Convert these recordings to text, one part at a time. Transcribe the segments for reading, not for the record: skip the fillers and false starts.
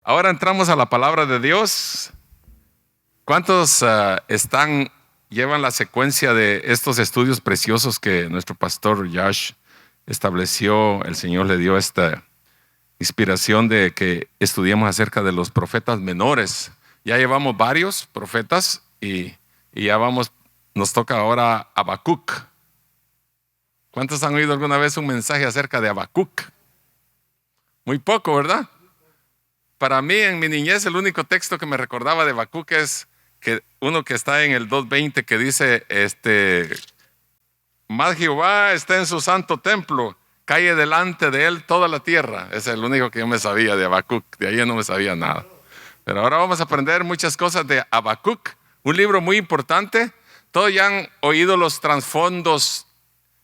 Ahora entramos a la palabra de Dios. ¿Cuántos llevan la secuencia de estos estudios preciosos que nuestro pastor Josh estableció? El Señor le dio esta inspiración de que estudiemos acerca de los profetas menores. Ya llevamos varios profetas y ya nos toca ahora Habacuc. ¿Cuántos han oído alguna vez un mensaje acerca de Habacuc? Muy poco, ¿verdad? Para mí, en mi niñez, el único texto que me recordaba de Habacuc es uno que está en el 2:20 que dice, mas Jehová está en su santo templo, calle delante de él toda la tierra. Ese es el único que yo me sabía de Habacuc, de ahí no me sabía nada. Pero ahora vamos a aprender muchas cosas de Habacuc, un libro muy importante. Todos ya han oído los trasfondos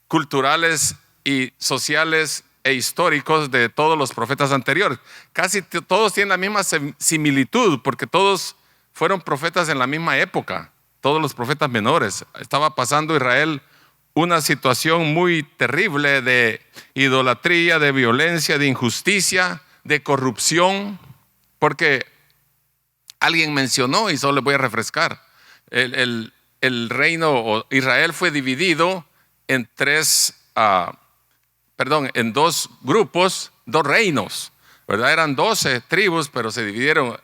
culturales y sociales e históricos de todos los profetas anteriores. Casi todos tienen la misma similitud, porque todos fueron profetas en la misma época, todos los profetas menores. Estaba pasando Israel una situación muy terrible de idolatría, de violencia, de injusticia, de corrupción, porque alguien mencionó, y solo le voy a refrescar, el reino Israel fue dividido en en dos grupos, dos reinos, ¿verdad? Eran 12 tribus, pero se dividieron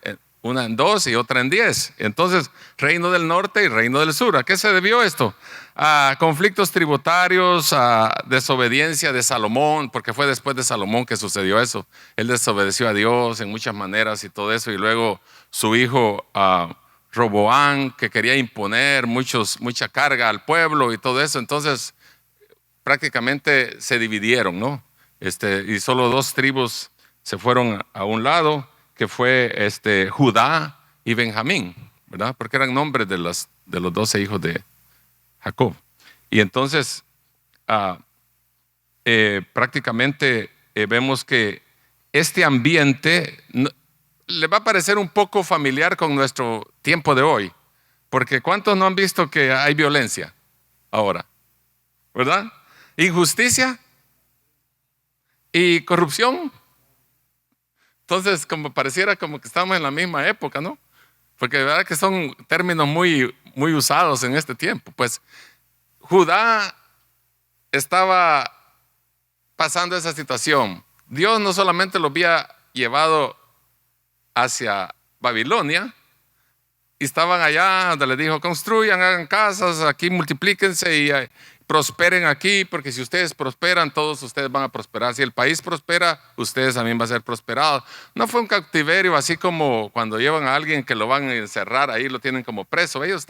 una en 2 y otra en 10. Entonces, reino del norte y reino del sur. ¿A qué se debió esto? A conflictos tributarios, a desobediencia de Salomón, porque fue después de Salomón que sucedió eso. Él desobedeció a Dios en muchas maneras y todo eso, y luego su hijo Roboán, que quería imponer mucha carga al pueblo y todo eso. Entonces, prácticamente se dividieron, ¿no? Y solo 2 tribus se fueron a un lado, que fue Judá y Benjamín, ¿verdad? Porque eran nombres de los 12 hijos de Jacob. Y entonces, prácticamente vemos que este ambiente le va a parecer un poco familiar con nuestro tiempo de hoy, porque ¿cuántos no han visto que hay violencia ahora? ¿Verdad? Injusticia y corrupción. Entonces, como pareciera como que estamos en la misma época, ¿no? Porque de verdad que son términos muy, muy usados en este tiempo. Pues Judá estaba pasando esa situación. Dios no solamente lo había llevado hacia Babilonia, y estaban allá donde les dijo, construyan, hagan casas, aquí multiplíquense y prosperen aquí, porque si ustedes prosperan, todos ustedes van a prosperar. Si el país prospera, ustedes también van a ser prosperados. No fue un cautiverio así como cuando llevan a alguien que lo van a encerrar ahí, lo tienen como preso. Ellos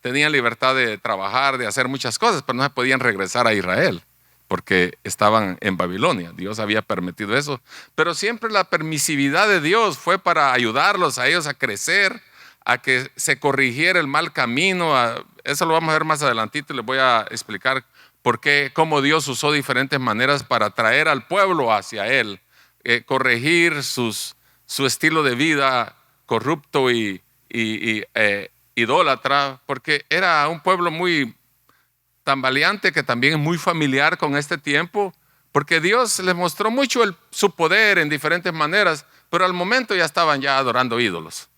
tenían libertad de trabajar, de hacer muchas cosas, pero no se podían regresar a Israel porque estaban en Babilonia. Dios había permitido eso. Pero siempre la permisividad de Dios fue para ayudarlos a ellos a crecer, a que se corrigiera el mal camino. Eso lo vamos a ver más adelantito y les voy a explicar cómo Dios usó diferentes maneras para traer al pueblo hacia Él, corregir su estilo de vida corrupto y idólatra, porque era un pueblo muy tambaleante, que también es muy familiar con este tiempo, porque Dios les mostró mucho su poder en diferentes maneras, pero al momento ya estaban adorando ídolos.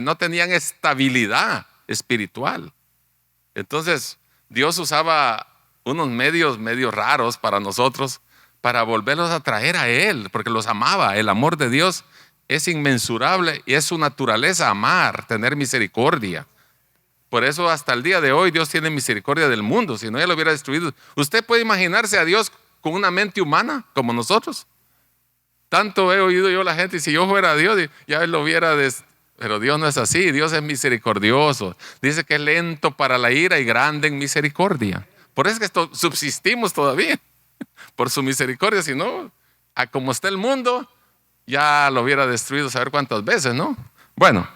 No tenían estabilidad espiritual. Entonces, Dios usaba unos medios raros para nosotros, para volverlos a traer a Él, porque los amaba. El amor de Dios es inmensurable y es su naturaleza amar, tener misericordia. Por eso hasta el día de hoy Dios tiene misericordia del mundo, si no ya lo hubiera destruido. ¿Usted puede imaginarse a Dios con una mente humana como nosotros? Tanto he oído yo a la gente, y si yo fuera Dios, ya Él lo hubiera pero Dios no es así. Dios es misericordioso. Dice que es lento para la ira y grande en misericordia. Por eso es que subsistimos todavía, por su misericordia. Si no, a como está el mundo, ya lo hubiera destruido saber cuántas veces, ¿no? Bueno,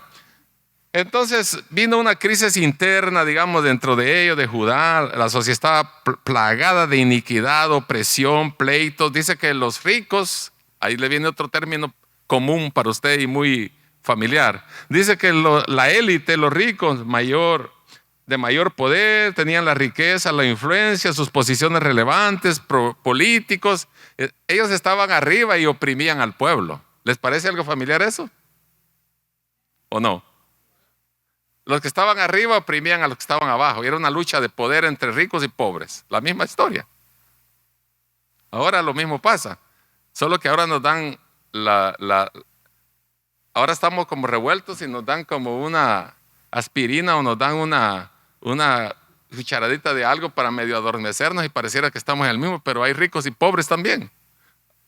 entonces vino una crisis interna, digamos, dentro de ellos, de Judá. La sociedad estaba plagada de iniquidad, opresión, pleitos. Dice que los ricos, ahí le viene otro término común para usted y muy familiar. Dice que la élite, los ricos de mayor poder, tenían la riqueza, la influencia, sus posiciones relevantes, políticos. Ellos estaban arriba y oprimían al pueblo. ¿Les parece algo familiar eso? ¿O no? Los que estaban arriba oprimían a los que estaban abajo y era una lucha de poder entre ricos y pobres. La misma historia. Ahora lo mismo pasa, solo que ahora nos dan ahora estamos como revueltos y nos dan como una aspirina o nos dan una cucharadita de algo para medio adormecernos y pareciera que estamos en el mismo, pero hay ricos y pobres también.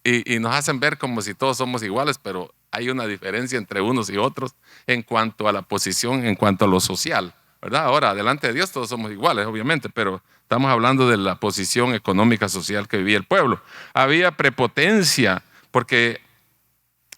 Y nos hacen ver como si todos somos iguales, pero hay una diferencia entre unos y otros en cuanto a la posición, en cuanto a lo social, ¿verdad? Ahora, delante de Dios todos somos iguales, obviamente, pero estamos hablando de la posición económica, social que vivía el pueblo. Había prepotencia, porque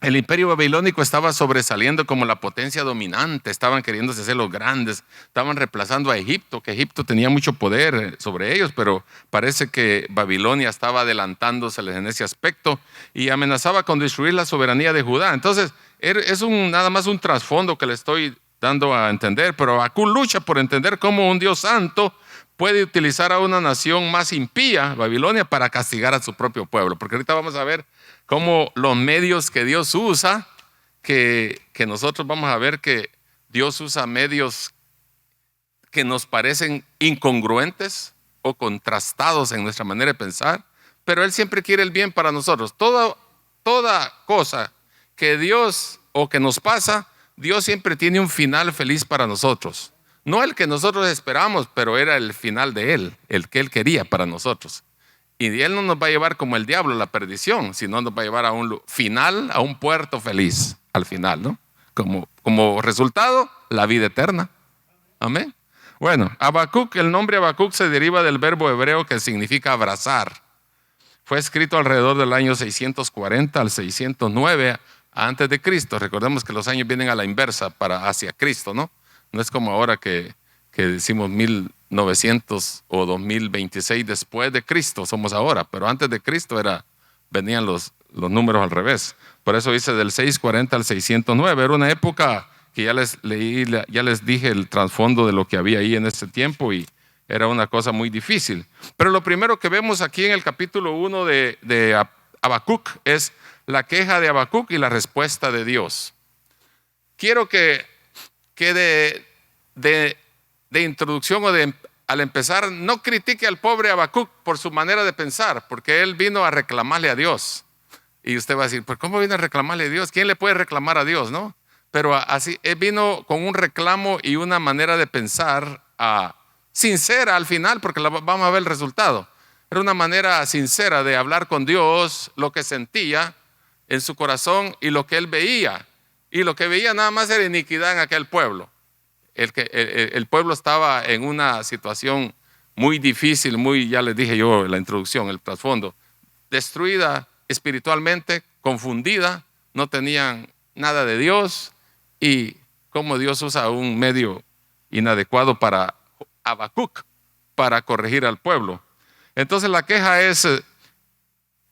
el imperio babilónico estaba sobresaliendo como la potencia dominante, estaban queriéndose hacer los grandes, estaban reemplazando a Egipto, que Egipto tenía mucho poder sobre ellos, pero parece que Babilonia estaba adelantándoseles en ese aspecto y amenazaba con destruir la soberanía de Judá. Entonces, es nada más un trasfondo que le estoy dando a entender, pero Habacuc lucha por entender cómo un Dios santo puede utilizar a una nación más impía, Babilonia, para castigar a su propio pueblo, porque ahorita vamos a ver cómo los medios que Dios usa, que nosotros vamos a ver que Dios usa medios que nos parecen incongruentes o contrastados en nuestra manera de pensar, pero Él siempre quiere el bien para nosotros. Toda cosa que Dios o que nos pasa, Dios siempre tiene un final feliz para nosotros. No el que nosotros esperamos, pero era el final de Él, el que Él quería para nosotros. Y Él no nos va a llevar como el diablo, la perdición, sino nos va a llevar a un final, a un puerto feliz, al final, ¿no? Como resultado, la vida eterna. Amén. Bueno, Habacuc, el nombre Habacuc se deriva del verbo hebreo que significa abrazar. Fue escrito alrededor del año 640 al 609 antes de Cristo. Recordemos que los años vienen a la inversa hacia Cristo, ¿no? No es como ahora que decimos 1900 o 2026 después de Cristo, somos ahora, pero antes de Cristo venían los números al revés. Por eso dice del 640 al 609. Era una época que ya les dije el trasfondo de lo que había ahí en ese tiempo y era una cosa muy difícil. Pero lo primero que vemos aquí en el capítulo 1 de Habacuc es la queja de Habacuc y la respuesta de Dios. Quiero que de introducción al empezar, no critique al pobre Habacuc por su manera de pensar, porque él vino a reclamarle a Dios. Y usted va a decir, ¿pues cómo vino a reclamarle a Dios? ¿Quién le puede reclamar a Dios, no? Pero así, él vino con un reclamo y una manera de pensar sincera al final, porque vamos a ver el resultado. Era una manera sincera de hablar con Dios, lo que sentía en su corazón y lo que él veía. Y lo que veía nada más era iniquidad en aquel pueblo. El pueblo estaba en una situación muy difícil, ya les dije yo en la introducción, el trasfondo, destruida espiritualmente, confundida, no tenían nada de Dios y cómo Dios usa un medio inadecuado para Habacuc, para corregir al pueblo. Entonces la queja es,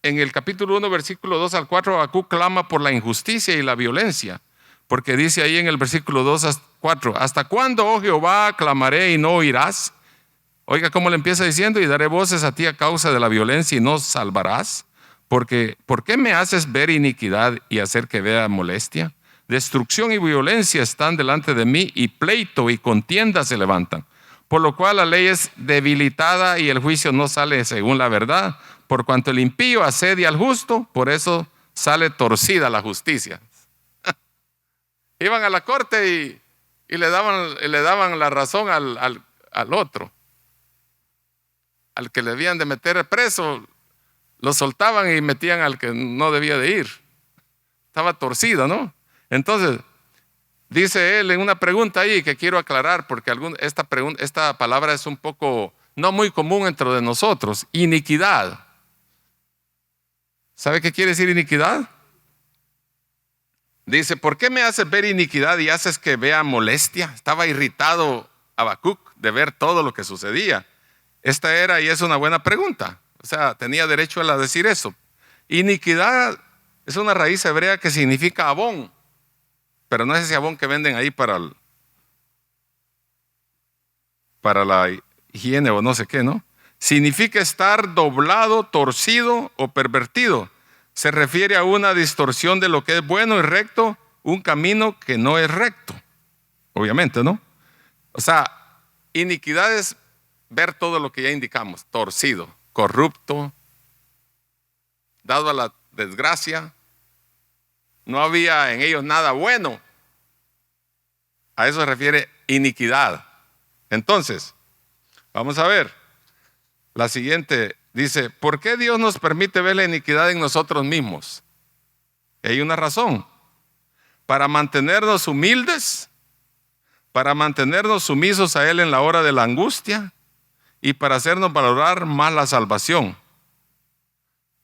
en el capítulo 1, versículo 2 al 4, Habacuc clama por la injusticia y la violencia. Porque dice ahí en el versículo 2 a 4, ¿hasta cuándo, oh Jehová, clamaré y no oirás? Oiga cómo le empieza diciendo, y daré voces a ti a causa de la violencia y no salvarás. Porque, ¿por qué me haces ver iniquidad y hacer que vea molestia? Destrucción y violencia están delante de mí y pleito y contienda se levantan. Por lo cual la ley es debilitada y el juicio no sale según la verdad. Por cuanto el impío asedia al justo, por eso sale torcida la justicia. Iban a la corte y le daban la razón al otro. Al que le debían de meter preso, lo soltaban y metían al que no debía de ir. Estaba torcido, ¿no? Entonces, dice él en una pregunta ahí que quiero aclarar, porque esta palabra es un poco, no muy común entre de nosotros. Iniquidad. ¿Sabe qué quiere decir iniquidad? Dice, ¿por qué me haces ver iniquidad y haces que vea molestia? Estaba irritado Habacuc de ver todo lo que sucedía. Esta era y es una buena pregunta. O sea, tenía derecho a decir eso. Iniquidad es una raíz hebrea que significa abón, pero no es ese abón que venden ahí para la higiene o no sé qué, ¿no? Significa estar doblado, torcido o pervertido. se refiere a una distorsión de lo que es bueno y recto, un camino que no es recto. Obviamente, ¿no? O sea, iniquidad es ver todo lo que ya indicamos: torcido, corrupto, dado a la desgracia. No había en ellos nada bueno. A eso se refiere iniquidad. Entonces, vamos a ver. La siguiente dice: ¿por qué Dios nos permite ver la iniquidad en nosotros mismos? Y hay una razón: para mantenernos humildes, para mantenernos sumisos a Él en la hora de la angustia y para hacernos valorar más la salvación.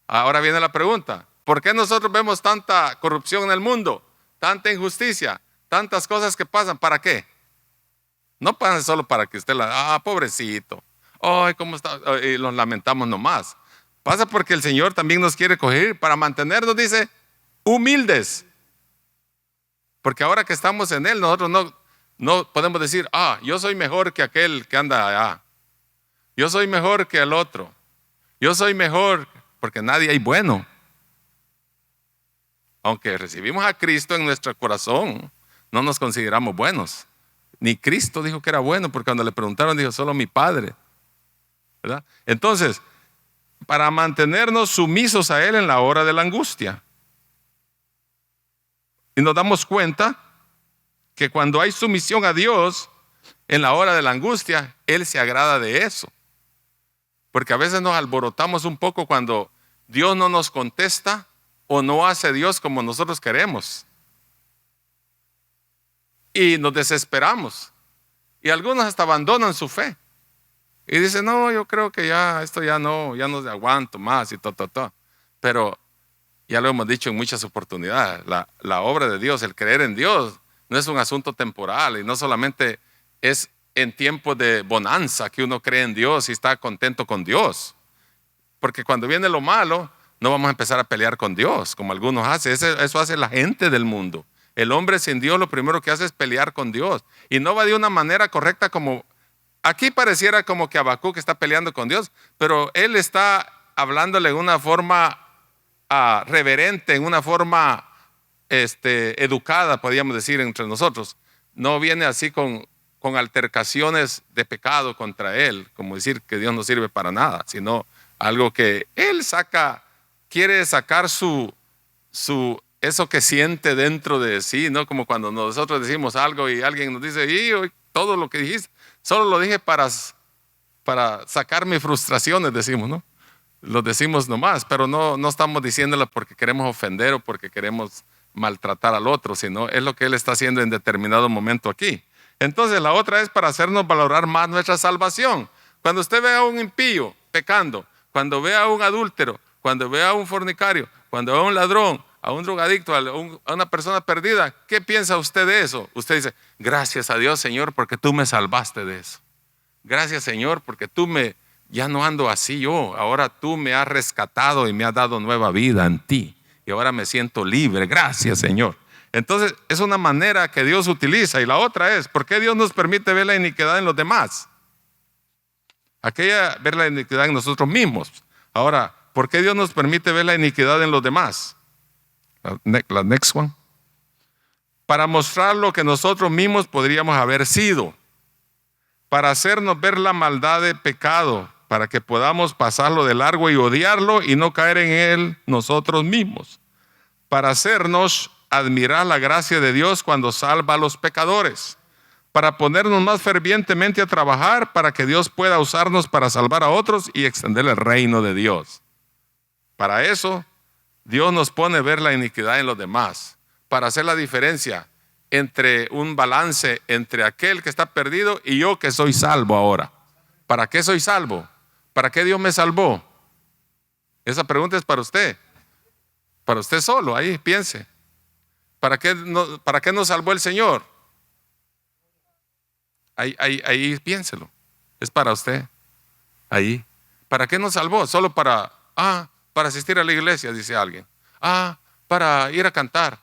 Ahora viene la pregunta: ¿por qué nosotros vemos tanta corrupción en el mundo, tanta injusticia, tantas cosas que pasan? ¿Para qué? No pasa solo para que usted pobrecito, ay, cómo está, y los lamentamos nomás. Pasa porque el Señor también nos quiere corregir para mantenernos, dice, humildes. Porque ahora que estamos en Él, nosotros no podemos decir: yo soy mejor que aquel que anda allá, yo soy mejor que el otro, yo soy mejor, porque nadie hay bueno. Aunque recibimos a Cristo en nuestro corazón, no nos consideramos buenos. Ni Cristo dijo que era bueno, porque cuando le preguntaron dijo: solo mi Padre, ¿verdad? Entonces, para mantenernos sumisos a Él en la hora de la angustia. Y nos damos cuenta que cuando hay sumisión a Dios en la hora de la angustia, Él se agrada de eso. Porque a veces nos alborotamos un poco cuando Dios no nos contesta o no hace Dios como nosotros queremos. Y nos desesperamos. Y algunos hasta abandonan su fe. Y dicen: no, yo creo que esto ya no aguanto más y todo. Pero ya lo hemos dicho en muchas oportunidades, la obra de Dios, el creer en Dios, no es un asunto temporal y no solamente es en tiempos de bonanza que uno cree en Dios y está contento con Dios. Porque cuando viene lo malo, no vamos a empezar a pelear con Dios, como algunos hacen. Eso hace la gente del mundo. El hombre sin Dios lo primero que hace es pelear con Dios. Y no va de una manera correcta como... Aquí pareciera como que Habacuc está peleando con Dios, pero él está hablándole en una forma reverente, en una forma educada, podríamos decir, entre nosotros. No viene así con altercaciones de pecado contra él, como decir que Dios no sirve para nada, sino algo que él quiere sacar eso que siente dentro de sí, ¿no? Como cuando nosotros decimos algo y alguien nos dice: todo lo que dijiste, solo lo dije para sacar mis frustraciones, decimos, ¿no? Lo decimos nomás, pero no estamos diciéndolo porque queremos ofender o porque queremos maltratar al otro, sino es lo que Él está haciendo en determinado momento aquí. Entonces la otra es para hacernos valorar más nuestra salvación. Cuando usted ve a un impío pecando, cuando ve a un adúltero, cuando ve a un fornicario, cuando ve a un ladrón, a un drogadicto, a una persona perdida, ¿qué piensa usted de eso? Usted dice: gracias a Dios, Señor, porque tú me salvaste de eso. Gracias, Señor, porque ya no ando así yo. Ahora tú me has rescatado y me has dado nueva vida en ti. Y ahora me siento libre. Gracias, Señor. Entonces, es una manera que Dios utiliza. Y la otra es: ¿por qué Dios nos permite ver la iniquidad en los demás? Ver la iniquidad en nosotros mismos. Ahora, ¿por qué Dios nos permite ver la iniquidad en los demás? La next one. Para mostrar lo que nosotros mismos podríamos haber sido. Para hacernos ver la maldad de pecado, para que podamos pasarlo de largo y odiarlo y no caer en él nosotros mismos. Para hacernos admirar la gracia de Dios cuando salva a los pecadores. Para ponernos más fervientemente a trabajar para que Dios pueda usarnos para salvar a otros y extender el reino de Dios. Para eso, Dios nos pone a ver la iniquidad en los demás, para hacer la diferencia entre un balance entre aquel que está perdido y yo que soy salvo ahora. ¿Para qué soy salvo? ¿Para qué Dios me salvó? Esa pregunta es para usted solo, ahí piense. ¿Para qué nos salvó el Señor? Ahí piénselo, es para usted, ahí. ¿Para qué nos salvó? Solo para asistir a la iglesia, dice alguien. Para ir a cantar.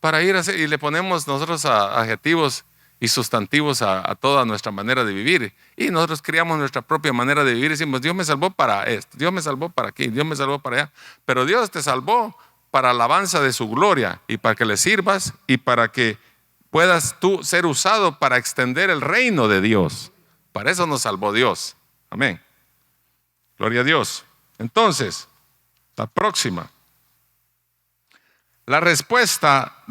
Para ir a hacer, y le ponemos nosotros adjetivos y sustantivos a toda nuestra manera de vivir. Y nosotros creamos nuestra propia manera de vivir y decimos, Dios me salvó para esto, Dios me salvó para aquí, Dios me salvó para allá. Pero Dios te salvó para alabanza de su gloria y para que le sirvas y para que puedas tú ser usado para extender el reino de Dios. Para eso nos salvó Dios. Amén. Gloria a Dios. Entonces, la próxima. La respuesta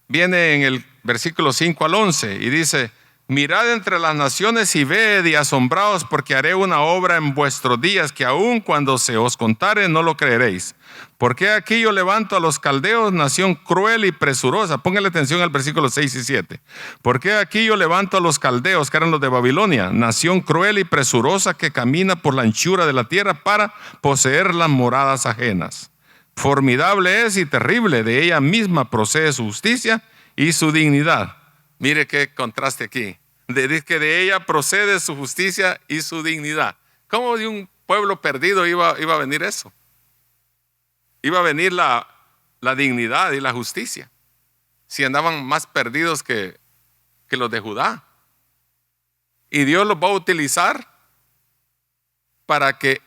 viene en el versículo 5 al 11 y dice: mirad entre las naciones y ved y asombraos, porque haré una obra en vuestros días que aun cuando se os contare no lo creeréis. Porque aquí yo levanto a los caldeos, nación cruel y presurosa. Póngale atención al versículo 6 y 7. Porque aquí yo levanto a los caldeos, que eran los de Babilonia, nación cruel y presurosa que camina por la anchura de la tierra para poseer las moradas ajenas. Formidable es y terrible, de ella misma procede su justicia y su dignidad. Mire qué contraste aquí. Que de ella procede su justicia y su dignidad. ¿Cómo de un pueblo perdido iba a venir eso? Iba a venir la dignidad y la justicia, si andaban más perdidos que los de Judá. Y Dios los va a utilizar para que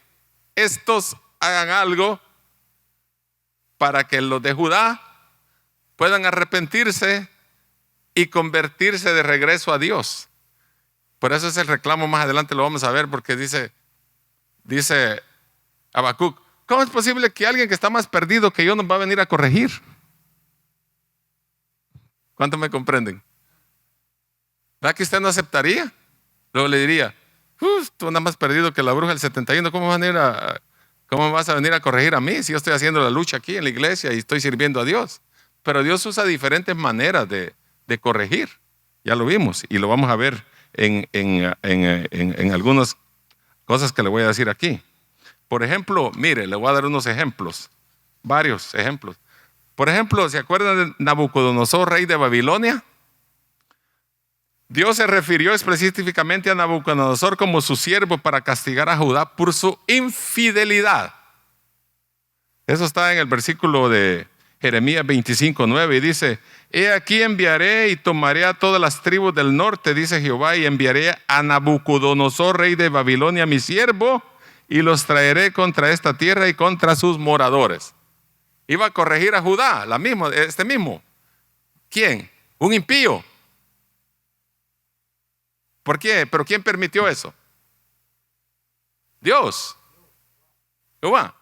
estos hagan algo, para que los de Judá puedan arrepentirse y convertirse de regreso a Dios. Por eso es el reclamo, más adelante lo vamos a ver, porque dice Habacuc: ¿cómo es posible que alguien que está más perdido que yo nos va a venir a corregir? ¿Cuántos me comprenden? ¿Verdad que usted no aceptaría? Luego le diría: tú andas más perdido que la bruja del 71, ¿cómo vas a venir a corregir a mí si yo estoy haciendo la lucha aquí en la iglesia y estoy sirviendo a Dios? Pero Dios usa diferentes maneras de corregir. Ya lo vimos y lo vamos a ver en algunas cosas que le voy a decir aquí. Por ejemplo, mire, le voy a dar unos ejemplos, varios ejemplos. Por ejemplo, ¿se acuerdan de Nabucodonosor, rey de Babilonia? Dios se refirió específicamente a Nabucodonosor como su siervo para castigar a Judá por su infidelidad. Eso está en el versículo de Jeremías 25:9 y dice: he aquí enviaré y tomaré a todas las tribus del norte, dice Jehová, y enviaré a Nabucodonosor, rey de Babilonia, mi siervo, y los traeré contra esta tierra y contra sus moradores. Iba a corregir a Judá, este mismo. ¿Quién? Un impío. ¿Por qué? ¿Pero quién permitió eso? Dios. Jehová.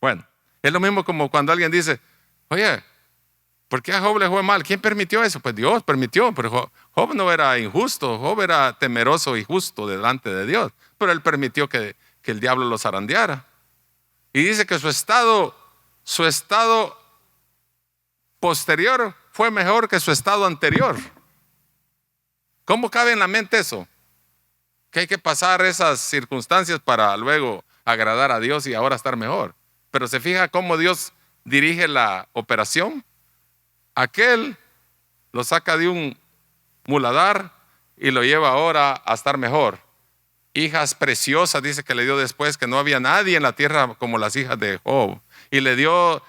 Bueno, es lo mismo como cuando alguien dice: oye, ¿por qué a Job le fue mal? ¿Quién permitió eso? Pues Dios permitió, pero Job no era injusto, Job era temeroso y justo delante de Dios, pero él permitió que el diablo lo zarandeara. Y dice que su estado posterior fue mejor que su estado anterior. ¿Cómo cabe en la mente eso? Que hay que pasar esas circunstancias para luego agradar a Dios y ahora estar mejor. Pero se fija cómo Dios dirige la operación. Aquel lo saca de un muladar y lo lleva ahora a estar mejor. Hijas preciosas, dice que le dio después, que no había nadie en la tierra como las hijas de Job. Y le dio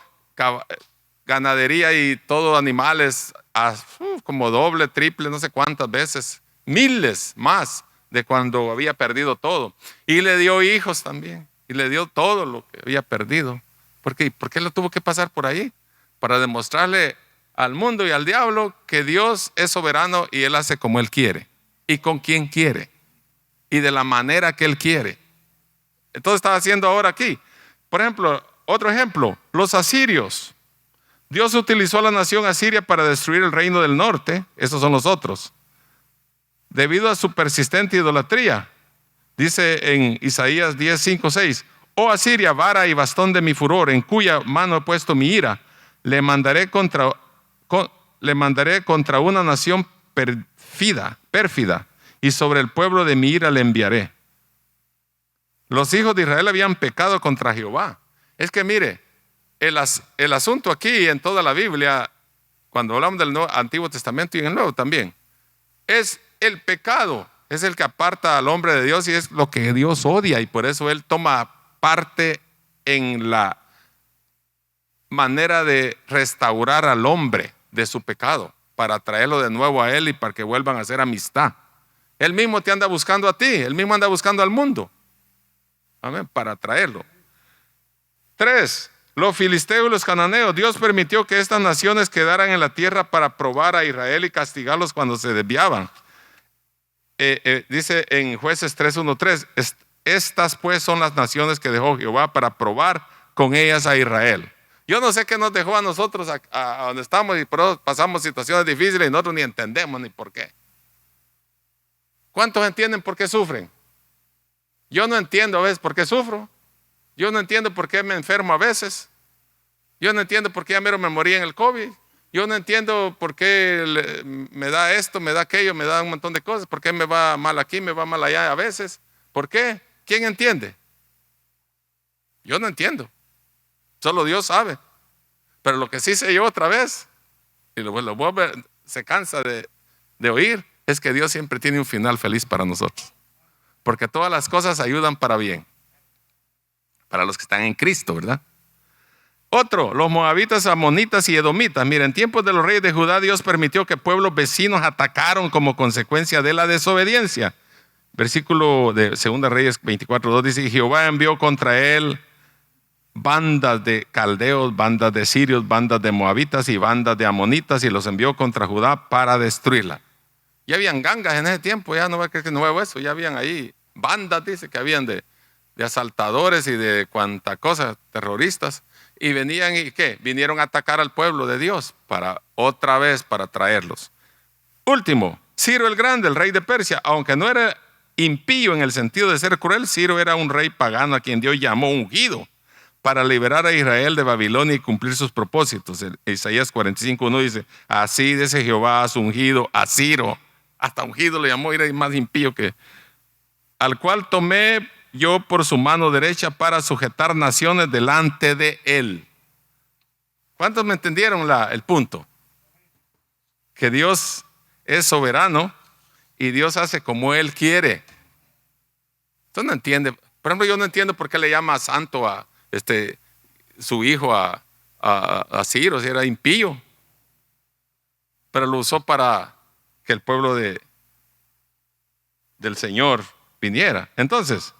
ganadería y todo, animales, como doble, triple, no sé cuántas veces, miles más de cuando había perdido todo. Y le dio hijos también, y le dio todo lo que había perdido. ¿Por qué lo tuvo que pasar por ahí? Para demostrarle al mundo y al diablo que Dios es soberano y Él hace como Él quiere y con quien quiere y de la manera que Él quiere. Entonces está haciendo ahora aquí. Por ejemplo, otro ejemplo, los asirios. Dios utilizó a la nación asiria para destruir el reino del norte. Esos son los otros, debido a su persistente idolatría. Dice en Isaías 10:5-6: oh Asiria, vara y bastón de mi furor, en cuya mano he puesto mi ira, le mandaré contra una nación pérfida, y sobre el pueblo de mi ira le enviaré. Los hijos de Israel habían pecado contra Jehová. Es que mire, el asunto aquí en toda la Biblia, cuando hablamos del Antiguo Testamento y en el Nuevo también, es el pecado, es el que aparta al hombre de Dios y es lo que Dios odia, y por eso Él toma parte en la manera de restaurar al hombre de su pecado. para traerlo de nuevo a Él y para que vuelvan a hacer amistad. Él mismo te anda buscando a ti, Él mismo anda buscando al mundo. Amén, para traerlo. 3. Los filisteos y los cananeos. Dios permitió que estas naciones quedaran en la tierra para probar a Israel y castigarlos cuando se desviaban. Dice en Jueces 3:1-3, estas pues son las naciones que dejó Jehová para probar con ellas a Israel. Yo no sé qué nos dejó a nosotros a donde estamos y por eso pasamos situaciones difíciles y nosotros ni entendemos ni por qué. ¿Cuántos entienden por qué sufren? Yo no entiendo a veces por qué sufro. Yo no entiendo por qué me enfermo a veces. Yo no entiendo por qué ya mero me morí en el COVID. Yo no entiendo por qué me da esto, me da aquello, me da un montón de cosas. ¿Por qué me va mal aquí, me va mal allá a veces? ¿Por qué? ¿Quién entiende? Yo no entiendo. Solo Dios sabe. Pero lo que sí sé yo otra vez, y se cansa de oír, es que Dios siempre tiene un final feliz para nosotros. Porque todas las cosas ayudan para bien. Para los que están en Cristo, ¿verdad? Otro, los moabitas, amonitas y edomitas. Mira, en tiempos de los reyes de Judá, Dios permitió que pueblos vecinos atacaron como consecuencia de la desobediencia. Versículo de 2 Reyes 24:2 dice: y Jehová envió contra él bandas de caldeos, bandas de sirios, bandas de moabitas y bandas de amonitas, y los envió contra Judá para destruirla. Ya habían gangas en ese tiempo, ya no va a creer que no veo eso, ya habían ahí bandas, dice que habían de asaltadores y de cuanta cosa, terroristas. Y venían y ¿qué? Vinieron a atacar al pueblo de Dios para otra vez para traerlos. Último, Ciro el Grande, el rey de Persia, aunque no era impío en el sentido de ser cruel, Ciro era un rey pagano a quien Dios llamó ungido para liberar a Israel de Babilonia y cumplir sus propósitos. En Isaías 45:1 dice: así dice Jehová has ungido a Ciro, hasta ungido le llamó, era más impío que, al cual tomé yo por su mano derecha para sujetar naciones delante de él. ¿Cuántos me entendieron el punto? Que Dios es soberano y Dios hace como Él quiere. Usted no entiende. Por ejemplo, yo no entiendo por qué le llama santo a su hijo a Ciro, si era impío. Pero lo usó para que el pueblo del Señor viniera. Entonces,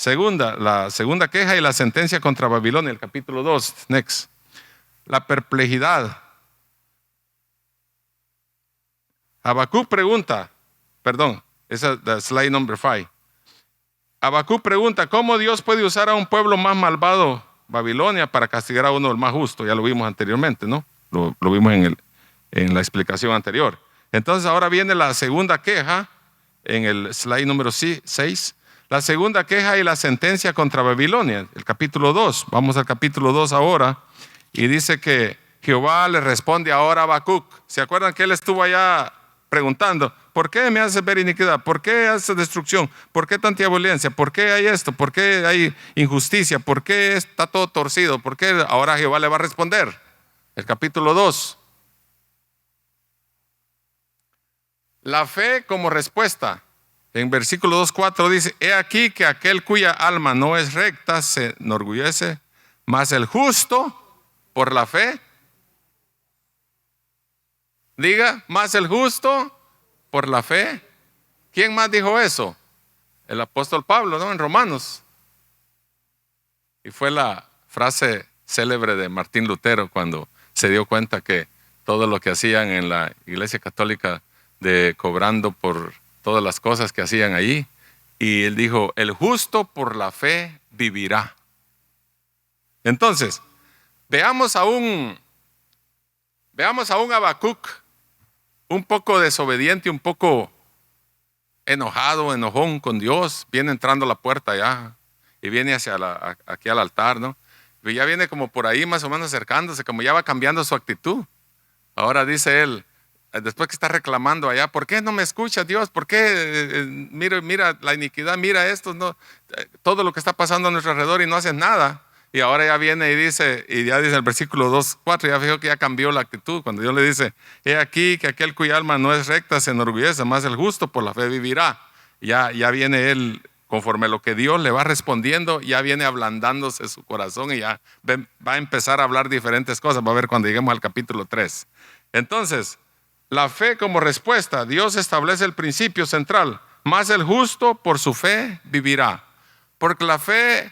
la segunda queja y la sentencia contra Babilonia, el capítulo 2, next. La perplejidad. Habacuc pregunta, esa es slide number 5. Habacuc pregunta: ¿cómo Dios puede usar a un pueblo más malvado, Babilonia, para castigar a uno del más justo? Ya lo vimos anteriormente, ¿no? Lo vimos en la explicación anterior. Entonces ahora viene la segunda queja, en el slide número 6. La segunda queja y la sentencia contra Babilonia, el capítulo 2. Vamos al capítulo 2 ahora. Y dice que Jehová le responde ahora a Habacuc. ¿Se acuerdan que él estuvo allá preguntando: ¿por qué me haces ver iniquidad? ¿Por qué haces destrucción? ¿Por qué tanta violencia? ¿Por qué hay esto? ¿Por qué hay injusticia? ¿Por qué está todo torcido? ¿Por qué? Ahora Jehová le va a responder. El capítulo 2. La fe como respuesta. En versículo 2:4 dice: he aquí que aquel cuya alma no es recta se enorgullece, mas el justo por la fe. Diga, más el justo por la fe. ¿Quién más dijo eso? El apóstol Pablo, ¿no? En Romanos. Y fue la frase célebre de Martín Lutero cuando se dio cuenta que todo lo que hacían en la Iglesia Católica, de cobrando por todas las cosas que hacían allí, y él dijo: el justo por la fe vivirá. Entonces, veamos a un Habacuc un poco desobediente, un poco enojado, enojón con Dios. Viene entrando a la puerta ya y viene aquí al altar, ¿no? Y ya viene como por ahí más o menos acercándose, como ya va cambiando su actitud. Ahora dice él, después que está reclamando allá: ¿por qué no me escucha Dios? ¿Por qué mira la iniquidad, mira esto, no, todo lo que está pasando a nuestro alrededor y no haces nada? Y ahora ya viene y ya dice el versículo 2:4, ya fijo que ya cambió la actitud. Cuando Dios le dice: he aquí que aquel cuya alma no es recta se enorgullece, más el justo por la fe vivirá. Ya viene él, conforme a lo que Dios le va respondiendo, ya viene ablandándose su corazón y ya va a empezar a hablar diferentes cosas. Va a ver cuando lleguemos al capítulo 3. Entonces, la fe como respuesta. Dios establece el principio central. Mas el justo por su fe vivirá. Porque la fe,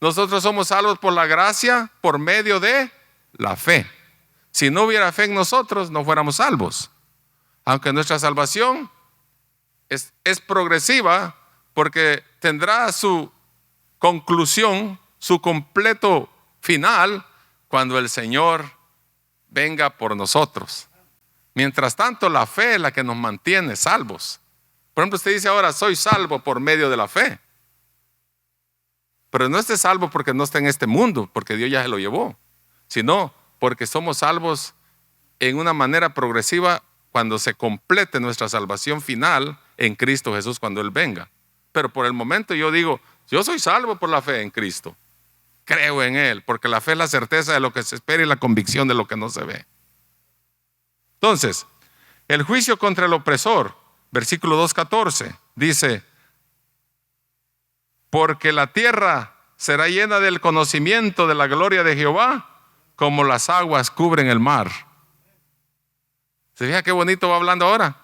nosotros somos salvos por la gracia por medio de la fe. Si no hubiera fe en nosotros, no fuéramos salvos. Aunque nuestra salvación es progresiva, porque tendrá su conclusión, su completo final, cuando el Señor venga por nosotros. Mientras tanto, la fe es la que nos mantiene salvos. Por ejemplo, usted dice ahora, soy salvo por medio de la fe. Pero no esté salvo porque no está en este mundo, porque Dios ya se lo llevó, sino porque somos salvos en una manera progresiva cuando se complete nuestra salvación final en Cristo Jesús cuando Él venga. Pero por el momento yo digo, yo soy salvo por la fe en Cristo. Creo en Él, porque la fe es la certeza de lo que se espera y la convicción de lo que no se ve. Entonces, el juicio contra el opresor, versículo 2:14, dice, porque la tierra será llena del conocimiento de la gloria de Jehová, como las aguas cubren el mar. ¿Se fija qué bonito va hablando ahora?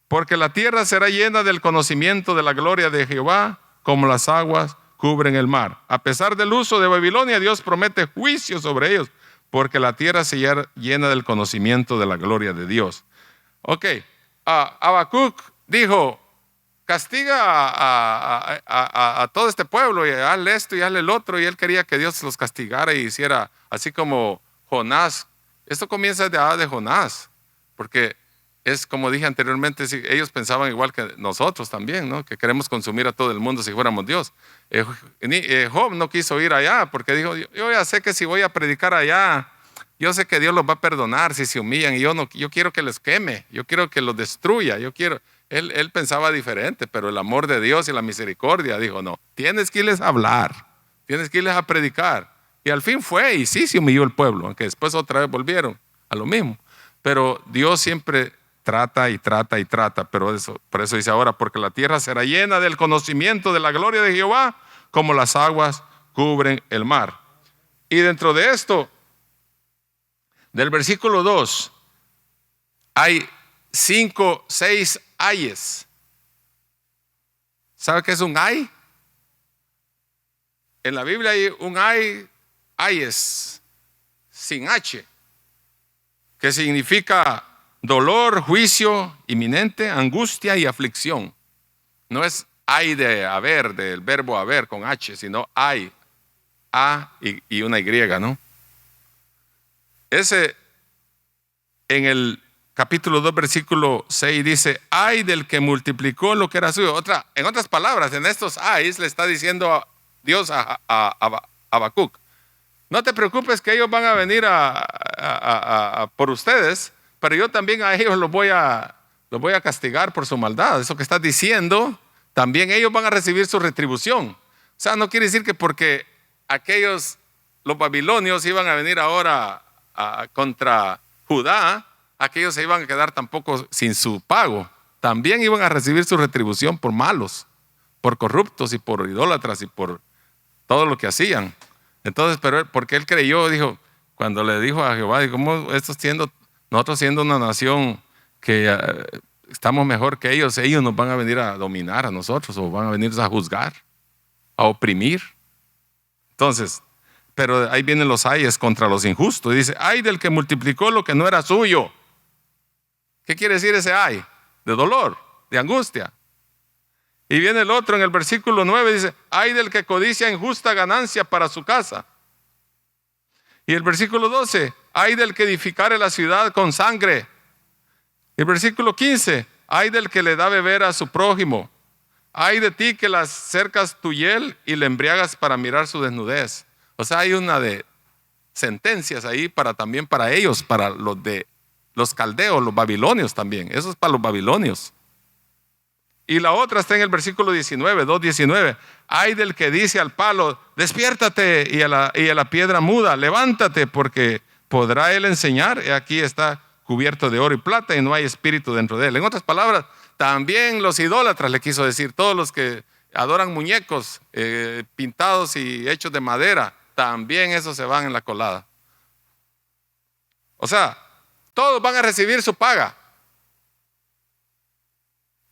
Porque la tierra será llena del conocimiento de la gloria de Jehová, como las aguas cubren el mar. A pesar del uso de Babilonia, Dios promete juicio sobre ellos, porque la tierra se llena del conocimiento de la gloria de Dios. Ok, Habacuc dijo, castiga a todo este pueblo y hazle esto y hazle el otro, y él quería que Dios los castigara y hiciera así como Jonás. Esto comienza de Jonás, porque es como dije anteriormente, ellos pensaban igual que nosotros también, ¿no? Que queremos consumir a todo el mundo si fuéramos Dios. Job no quiso ir allá porque dijo, yo ya sé que si voy a predicar allá, yo sé que Dios los va a perdonar si se humillan, y yo quiero que les queme, yo quiero que los destruya, Él pensaba diferente, pero el amor de Dios y la misericordia dijo, no, tienes que irles a hablar, tienes que irles a predicar. Y al fin fue, y sí se humilló el pueblo, aunque después otra vez volvieron a lo mismo. Pero Dios siempre trata y trata y trata, pero por eso dice ahora, porque la tierra será llena del conocimiento de la gloria de Jehová, como las aguas cubren el mar. Y dentro de esto, del versículo 2, hay 5, 6 ayes. ¿Sabe qué es un ay? En la Biblia hay un ayes, sin H, que significa dolor, juicio inminente, angustia y aflicción. No es ay de haber, del verbo haber con H, sino ay, A y una Y, ¿no? Ese, en el capítulo 2, versículo 6 dice, ay del que multiplicó lo que era suyo. En otras palabras, en estos ayes le está diciendo Dios a Habacuc, no te preocupes que ellos van a venir por ustedes, pero yo también a ellos los voy a castigar por su maldad. Eso que estás diciendo, también ellos van a recibir su retribución. O sea, no quiere decir que porque los babilonios iban a venir ahora contra Judá, aquellos se iban a quedar tampoco sin su pago. También iban a recibir su retribución por malos, por corruptos y por idólatras y por todo lo que hacían. Entonces, pero porque él creyó, dijo, cuando le dijo a Jehová, dijo, ¿cómo nosotros siendo una nación que estamos mejor que ellos nos van a venir a dominar a nosotros, o van a venir a juzgar, a oprimir? Entonces, pero ahí vienen los ayes contra los injustos. Dice, ay del que multiplicó lo que no era suyo. ¿Qué quiere decir ese ay? De dolor, de angustia. Y viene el otro en el versículo 9, dice, ay del que codicia injusta ganancia para su casa. Y el versículo 12, ay del que edificare la ciudad con sangre. Y el versículo 15, ay del que le da beber a su prójimo. Ay de ti que las cercas tu hiel y le embriagas para mirar su desnudez. O sea, hay una de sentencias ahí también para ellos, para los caldeos, los babilonios también. Eso es para los babilonios. Y la otra está en el versículo 19, 2:19. Ay del que dice al palo, despiértate, y a la piedra muda, levántate, porque podrá él enseñar. Y aquí está cubierto de oro y plata y no hay espíritu dentro de él. En otras palabras, también los idólatras, le quiso decir, todos los que adoran muñecos pintados y hechos de madera, también esos se van en la colada. O sea, todos van a recibir su paga.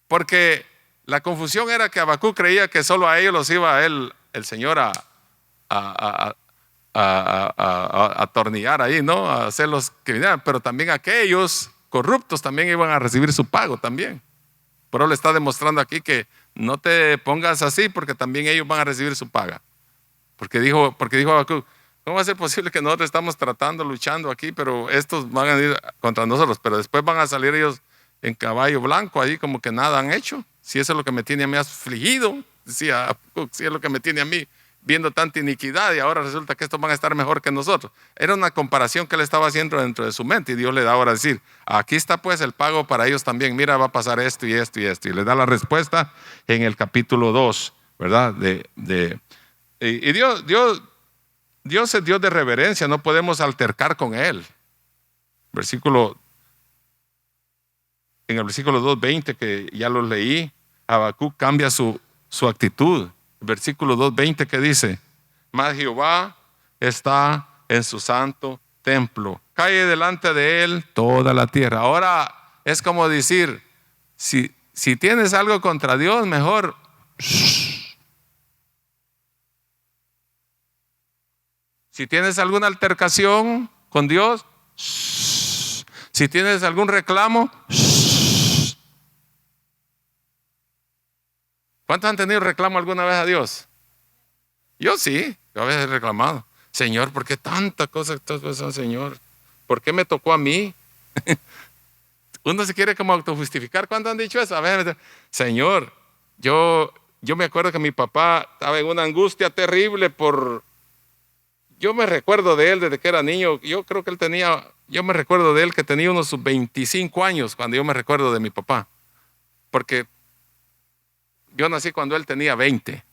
Porque la confusión era que Habacuc creía que solo a ellos los iba el Señor a atornillar ahí, ¿no? A hacerlos que vinieran, pero también aquellos corruptos también iban a recibir su pago también. Pero le está demostrando aquí que no te pongas así, porque también ellos van a recibir su paga. Porque dijo Habacuc, ¿cómo va a ser posible que nosotros estamos tratando, luchando aquí, pero estos van a ir contra nosotros, pero después van a salir ellos en caballo blanco ahí como que nada han hecho? Si eso es lo que me tiene a mí afligido, decía Habacuc, si es lo que me tiene a mí viendo tanta iniquidad, y ahora resulta que estos van a estar mejor que nosotros. Era una comparación que él estaba haciendo dentro de su mente, y Dios le da ahora a decir, aquí está pues el pago para ellos también, mira, va a pasar esto y esto y esto, y le da la respuesta en el capítulo 2, ¿verdad? Y Dios es Dios de reverencia, no podemos altercar con Él. En el versículo 2:20, que ya lo leí, Habacuc cambia su actitud. Versículo 2:20, que dice, mas Jehová está en su santo templo, cae delante de él toda la tierra. Ahora es como decir, si tienes algo contra Dios, mejor si tienes alguna altercación con Dios, si tienes algún reclamo, ¿cuántos han tenido reclamo alguna vez a Dios? Yo sí, yo a veces he reclamado. Señor, ¿por qué tanta cosa son, Señor? ¿Por qué me tocó a mí? Uno se quiere como autojustificar. ¿Cuántos han dicho eso? A ver, Señor, yo me acuerdo que mi papá estaba en una angustia terrible yo me recuerdo de él desde que era niño. Yo me recuerdo de él que tenía unos 25 años cuando yo me recuerdo de mi papá. Porque yo nací cuando él tenía 20.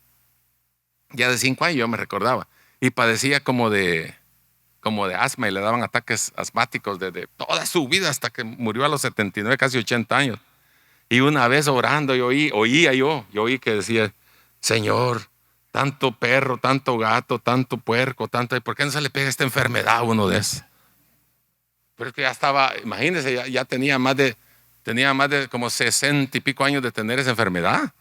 Ya de 5 años yo me recordaba. Y padecía como de asma, y le daban ataques asmáticos desde toda su vida hasta que murió a los 79, casi 80 años. Y una vez orando yo oí que decía, Señor, tanto perro, tanto gato, tanto puerco, ¿por qué no se le pega esta enfermedad a uno de esos? Pero es que ya estaba, imagínense, ya tenía más de como 60 y pico años de tener esa enfermedad.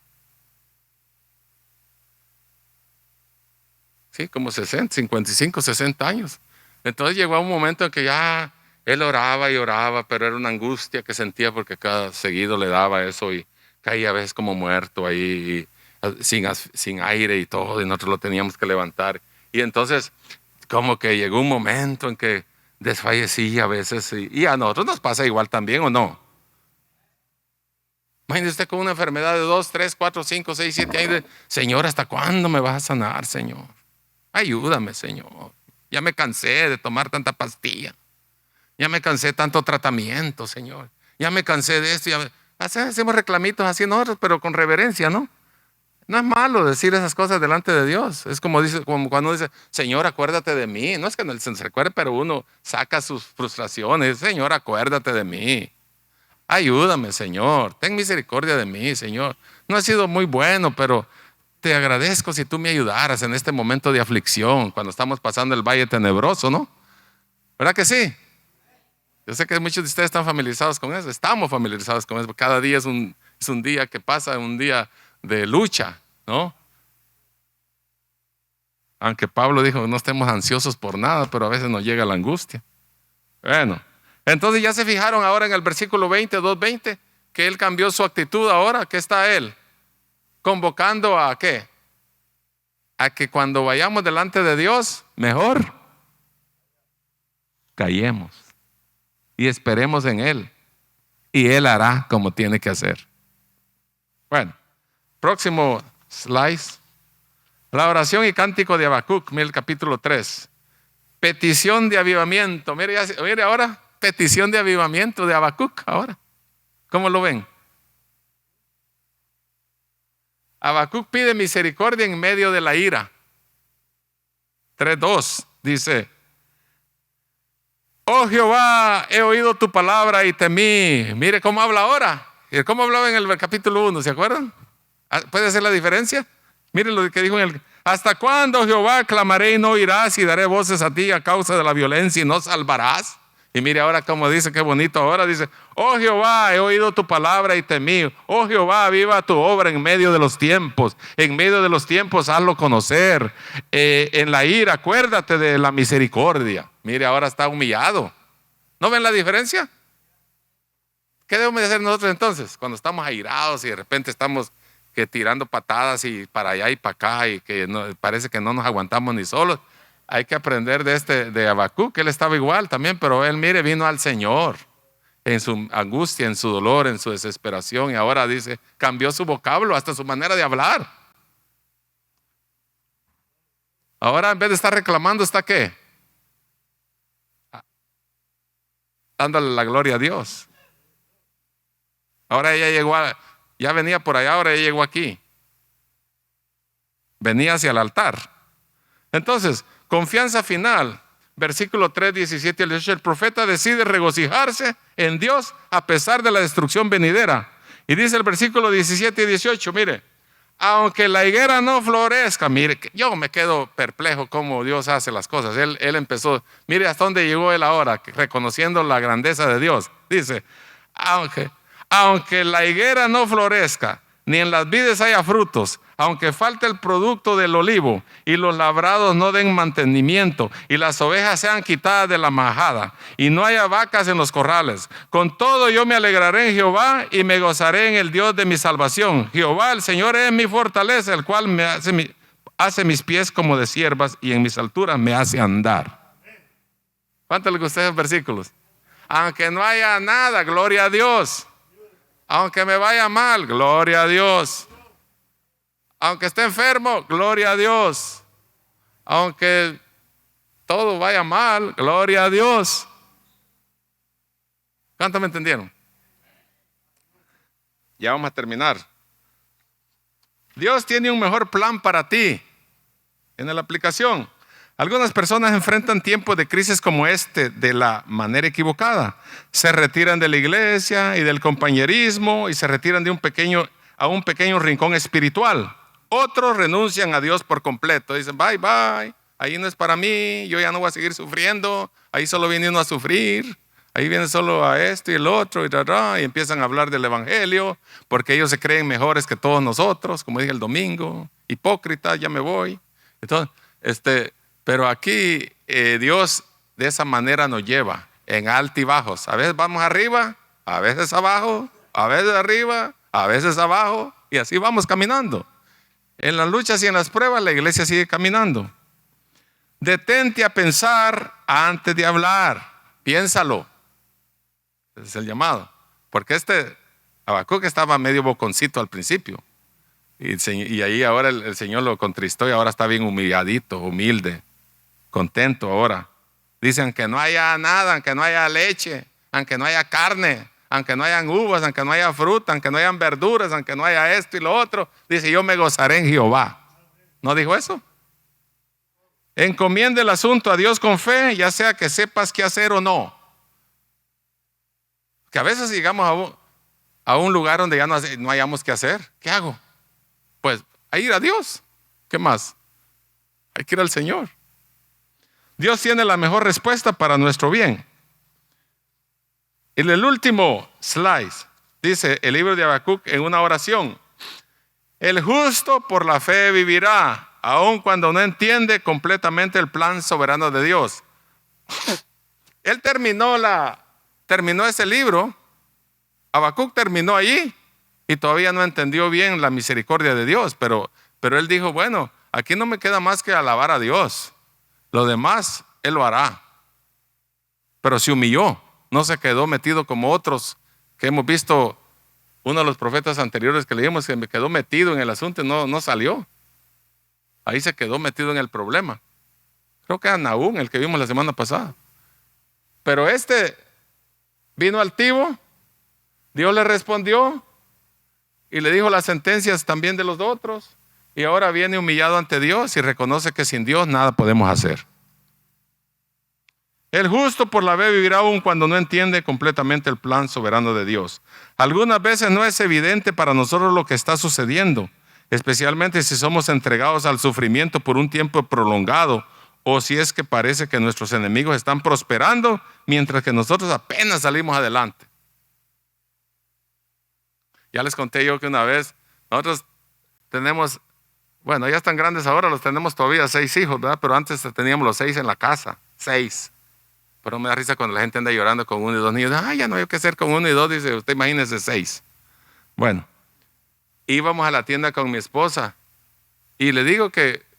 Sí, como 60, 55, 60 años. Entonces llegó a un momento en que ya él oraba y oraba, pero era una angustia que sentía porque cada seguido le daba eso y caía a veces como muerto ahí, sin aire y todo, y nosotros lo teníamos que levantar. Y entonces como que llegó un momento en que desfallecía a veces, y a nosotros nos pasa igual también, ¿o no? Imagínese usted con una enfermedad de 2, 3, 4, 5, 6, 7 años. Señor, ¿hasta cuándo me vas a sanar, Señor? Ayúdame, Señor. Ya me cansé de tomar tanta pastilla. Ya me cansé de tanto tratamiento, Señor. Ya me cansé de esto. Hacemos reclamitos así nosotros, pero con reverencia, ¿no? No es malo decir esas cosas delante de Dios. Es como cuando uno dice, Señor, acuérdate de mí. No es que no se recuerde, pero uno saca sus frustraciones. Señor, acuérdate de mí. Ayúdame, Señor. Ten misericordia de mí, Señor. No he sido muy bueno, pero te agradezco si tú me ayudaras en este momento de aflicción, cuando estamos pasando el valle tenebroso, ¿no? ¿Verdad que sí? Yo sé que muchos de ustedes están familiarizados con eso. Estamos familiarizados con eso. Cada día es un día que pasa, un día de lucha, ¿no? Aunque Pablo dijo, no estemos ansiosos por nada, pero a veces nos llega la angustia. Bueno, entonces ya se fijaron ahora en el versículo 2:20, que él cambió su actitud ahora. ¿Qué está él? Convocando a ¿qué? A que cuando vayamos delante de Dios, mejor callemos y esperemos en Él, y Él hará como tiene que hacer. Bueno, próximo slide. La oración y cántico de Habacuc, mire el capítulo 3. Petición de avivamiento. Mire ahora, petición de avivamiento de Habacuc ahora. ¿Cómo lo ven? Habacuc pide misericordia en medio de la ira. 3:2 dice, oh Jehová, he oído tu palabra y temí. Mire cómo habla ahora. ¿Y cómo hablaba en el capítulo 1? ¿Se acuerdan? ¿Puede hacer la diferencia? Mire lo que dijo ¿hasta cuándo, Jehová, clamaré y no oirás, y daré voces a ti a causa de la violencia y no salvarás? Y mire ahora cómo dice, qué bonito ahora, dice: oh Jehová, he oído tu palabra y temí. Oh Jehová, viva tu obra en medio de los tiempos. En medio de los tiempos hazlo conocer. En la ira, acuérdate de la misericordia. Mire, ahora está humillado. ¿No ven la diferencia? ¿Qué debemos de hacer nosotros entonces? Cuando estamos airados y de repente estamos tirando patadas y para allá y para acá y que parece que no nos aguantamos ni solos. Hay que aprender de Habacuc, que él estaba igual también, pero él, mire, vino al Señor en su angustia, en su dolor, en su desesperación, y ahora dice, cambió su vocablo, hasta su manera de hablar. Ahora en vez de estar reclamando, ¿está qué? Dándole la gloria a Dios. Ahora ella llegó, ya venía por allá, ahora ella llegó aquí. Venía hacia el altar. Entonces, confianza final, versículo 3, 17 al 18, el profeta decide regocijarse en Dios a pesar de la destrucción venidera. Y dice el versículo 17 y 18, mire, aunque la higuera no florezca, mire, yo me quedo perplejo cómo Dios hace las cosas. Él empezó, mire hasta dónde llegó él ahora, reconociendo la grandeza de Dios. Dice, aunque la higuera no florezca, ni en las vides haya frutos, aunque falte el producto del olivo y los labrados no den mantenimiento y las ovejas sean quitadas de la majada y no haya vacas en los corrales, con todo yo me alegraré en Jehová y me gozaré en el Dios de mi salvación. Jehová el Señor es mi fortaleza, el cual me hace mis pies como de siervas y en mis alturas me hace andar. ¿Cuánto les gustan esos versículos? Aunque no haya nada, gloria a Dios. Aunque me vaya mal, gloria a Dios. Aunque esté enfermo, gloria a Dios. Aunque todo vaya mal, gloria a Dios. ¿Cuántos me entendieron? Ya vamos a terminar. Dios tiene un mejor plan para ti. En la aplicación, algunas personas enfrentan tiempos de crisis como este de la manera equivocada. Se retiran de la iglesia y del compañerismo y se retiran a un pequeño rincón espiritual. Otros renuncian a Dios por completo. Dicen, bye, bye, ahí no es para mí, yo ya no voy a seguir sufriendo, ahí solo viene uno a sufrir, ahí viene solo a esto y el otro, y empiezan a hablar del evangelio, porque ellos se creen mejores que todos nosotros, como dije el domingo, hipócritas, ya me voy. Entonces, pero aquí Dios de esa manera nos lleva en altibajos. A veces vamos arriba, a veces abajo, a veces arriba, a veces abajo, y así vamos caminando. En las luchas y en las pruebas la iglesia sigue caminando. Detente a pensar antes de hablar. Piénsalo. Ese es el llamado. Porque Habacuc estaba medio boconcito al principio. Y ahí ahora el Señor lo contristó y ahora está bien humilladito, humilde, contento ahora. Dicen que no haya nada, aunque no haya leche, aunque no haya carne, aunque no hayan uvas, aunque no haya fruta, aunque no hayan verduras, aunque no haya esto y lo otro. Dice, yo me gozaré en Jehová. ¿No dijo eso? Encomienda el asunto a Dios con fe, ya sea que sepas qué hacer o no. Que a veces llegamos a un lugar donde ya no hayamos qué hacer. ¿Qué hago? Pues a ir a Dios. ¿Qué más? Hay que ir al Señor. Dios tiene la mejor respuesta para nuestro bien. En el último slide dice el libro de Habacuc en una oración: el justo por la fe vivirá, aun cuando no entiende completamente el plan soberano de Dios. Él terminó ese libro, Habacuc terminó allí y todavía no entendió bien la misericordia de Dios, pero él dijo, bueno, aquí no me queda más que alabar a Dios, lo demás Él lo hará. Pero se humilló, no se quedó metido como otros que hemos visto. Uno de los profetas anteriores que leímos que me quedó metido en el asunto y no salió. Ahí se quedó metido en el problema. Creo que era Nahum, el que vimos la semana pasada. Pero vino altivo, Dios le respondió y le dijo las sentencias también de los otros. Y ahora viene humillado ante Dios y reconoce que sin Dios nada podemos hacer. El justo por la fe vivirá aún cuando no entiende completamente el plan soberano de Dios. Algunas veces no es evidente para nosotros lo que está sucediendo, especialmente si somos entregados al sufrimiento por un tiempo prolongado o si es que parece que nuestros enemigos están prosperando mientras que nosotros apenas salimos adelante. Ya les conté yo que una vez nosotros tenemos, bueno, ya están grandes ahora, los tenemos todavía 6 hijos, ¿verdad? Pero antes teníamos los 6 en la casa, 6. Pero me da risa cuando la gente anda llorando con 1 y 2 niños. Ya no hay que hacer con 1 y 2, dice, usted imagínese 6. Bueno, íbamos a la tienda con mi esposa y le digo que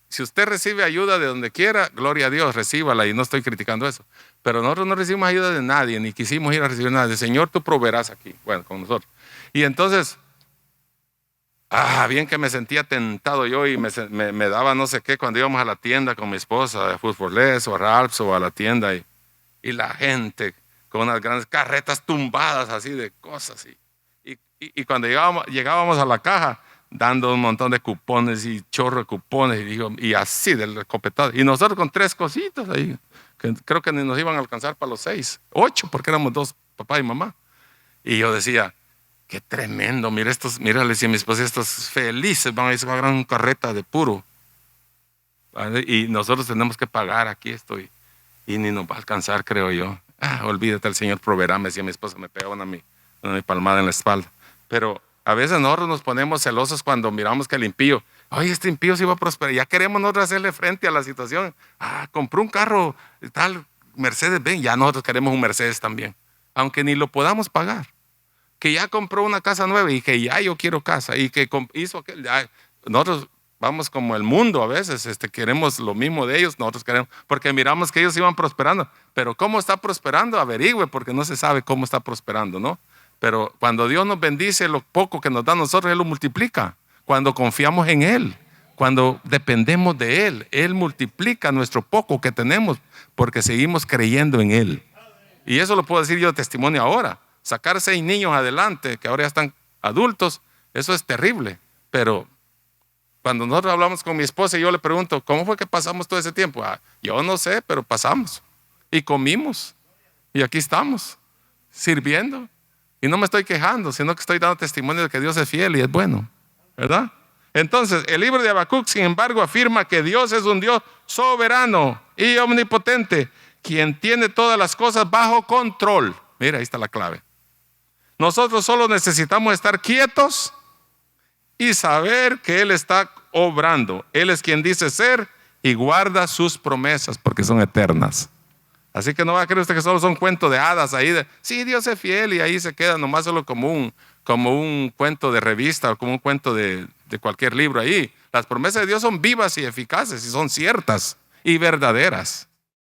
si usted recibe ayuda de donde quiera, gloria a Dios, recíbala, y no estoy criticando eso. Pero nosotros no recibimos ayuda de nadie, ni quisimos ir a recibir nada. El Señor, tú proveerás aquí, bueno, con nosotros. Y entonces, bien que me sentía tentado yo y me daba no sé qué cuando íbamos a la tienda con mi esposa, de Fútbolés o a Ralphs o a la tienda, y la gente con unas grandes carretas tumbadas así de cosas. Y cuando llegábamos a la caja, dando un montón de cupones y chorro de cupones, y así del escopetado. Y nosotros con 3 cositas ahí, que creo que ni nos iban a alcanzar para los 6, 8, porque éramos 2, papá y mamá. Y yo decía, qué tremendo, mira le decía a mi esposa, estos felices van a ir a una gran carreta de puro. ¿Vale? Y nosotros tenemos que pagar aquí esto, y ni nos va a alcanzar, creo yo. Olvídate, el Señor proveerá, me decía mi esposa, me pegaba una palmada en la espalda. Pero a veces nosotros nos ponemos celosos cuando miramos que el impío, este impío sí va a prosperar. Ya queremos nosotros hacerle frente a la situación. Compró un carro tal, Mercedes-Benz, ya nosotros queremos un Mercedes también, aunque ni lo podamos pagar. Que ya compró una casa nueva y que ya yo quiero casa y que hizo aquel. Nosotros vamos como el mundo a veces, queremos lo mismo de ellos, nosotros queremos, porque miramos que ellos iban prosperando. Pero ¿cómo está prosperando? Averigüe, porque no se sabe cómo está prosperando, ¿no? Pero cuando Dios nos bendice, lo poco que nos da a nosotros, Él lo multiplica. Cuando confiamos en Él, cuando dependemos de Él, Él multiplica nuestro poco que tenemos porque seguimos creyendo en Él. Y eso lo puedo decir yo de testimonio ahora. Sacar 6 niños adelante, que ahora ya están adultos, eso es terrible. Pero cuando nosotros hablamos con mi esposa y yo le pregunto, ¿cómo fue que pasamos todo ese tiempo? Yo no sé, pero pasamos. Y comimos. Y aquí estamos, sirviendo. Y no me estoy quejando, sino que estoy dando testimonio de que Dios es fiel y es bueno, ¿verdad? Entonces, el libro de Habacuc, sin embargo, afirma que Dios es un Dios soberano y omnipotente, quien tiene todas las cosas bajo control. Mira, ahí está la clave. Nosotros solo necesitamos estar quietos y saber que Él está obrando. Él es quien dice ser y guarda sus promesas porque son eternas. Así que no va a creer usted que solo son cuentos de hadas ahí sí, Dios es fiel, y ahí se queda nomás solo como un cuento de revista o como un cuento de cualquier libro ahí. Las promesas de Dios son vivas y eficaces y son ciertas y verdaderas.